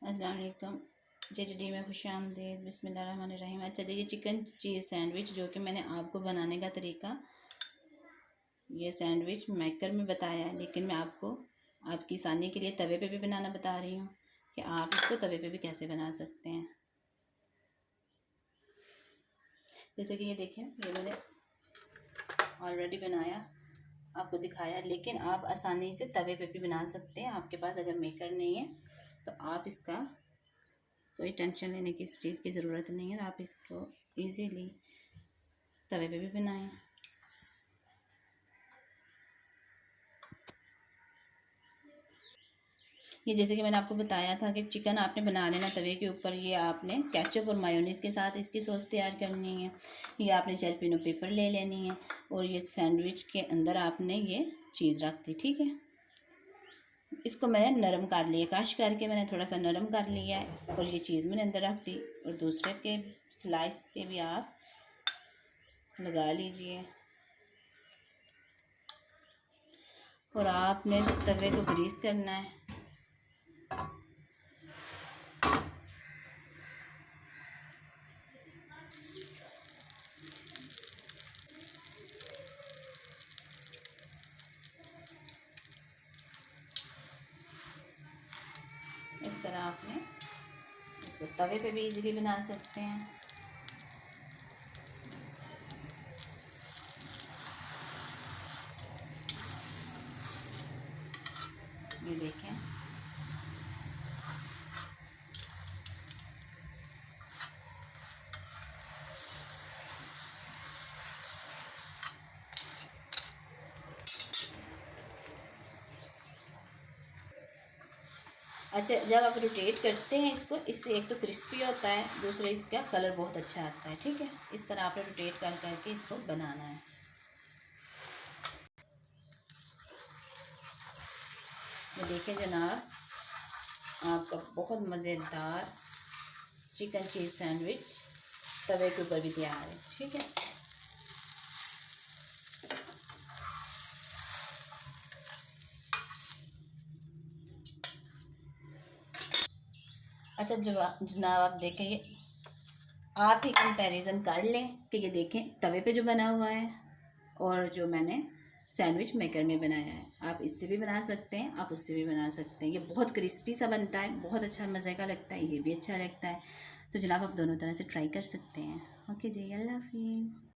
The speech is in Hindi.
अस्सलाम वालेकुम। जेडी में खुशामदीद। बिस्मिल्लाहिर्रहमानिर्रहीम। अच्छा जी, ये चिकन चीज़ सैंडविच जो कि मैंने आपको बनाने का तरीका ये सैंडविच मेकर में बताया है, लेकिन मैं आपको आपकी आसानी के लिए तवे पे भी बनाना बता रही हूँ कि आप इसको तवे पे भी कैसे बना सकते हैं। जैसे कि ये देखें, ये मैंने ऑलरेडी बनाया, आपको दिखाया, लेकिन आप आसानी से तवे पे भी बना सकते हैं। आपके पास अगर मेकर नहीं है तो आप इसका कोई टेंशन लेने की इस चीज़ की ज़रूरत नहीं है। आप इसको इजीली तवे पे भी बनाएं। ये जैसे कि मैंने आपको बताया था कि चिकन आपने बना लेना तवे के ऊपर। ये आपने केचप और मायोनीज़ के साथ इसकी सॉस तैयार करनी है। ये आपने जैलपिनो पेपर ले लेनी है और ये सैंडविच के अंदर आपने ये चीज़ रख दी। ठीक है, इसको मैंने नरम कर लिया, क्रश करके मैंने थोड़ा सा नरम कर लिया है और ये चीज़ मैंने अंदर रख दी। और दूसरे के स्लाइस पे भी आप लगा लीजिए और आपने तवे को ग्रीस करना है। इस तरह आपने इसको तवे पे भी इजीली बना सकते हैं। ये देखें, अच्छा, जब आप रोटेट करते हैं इसको, इससे एक तो क्रिस्पी होता है, दूसरा इसका कलर बहुत अच्छा आता है। ठीक है, इस तरह आपने रोटेट कर करके इसको बनाना है। ये देखिए जनाब, आपका बहुत मज़ेदार चिकन चीज़ सैंडविच तवे के ऊपर भी तैयार है। ठीक है, अच्छा जनाब, आप देखें, ये आप ही कंपैरिजन कर लें कि ये देखें तवे पे जो बना हुआ है और जो मैंने सैंडविच मेकर में बनाया है। आप इससे भी बना सकते हैं, आप उससे भी बना सकते हैं। ये बहुत क्रिस्पी सा बनता है, बहुत अच्छा मज़े का लगता है, ये भी अच्छा लगता है। तो जनाब, आप दोनों तरह से ट्राई कर सकते हैं। ओके जी, अल्लाह हाफिज़।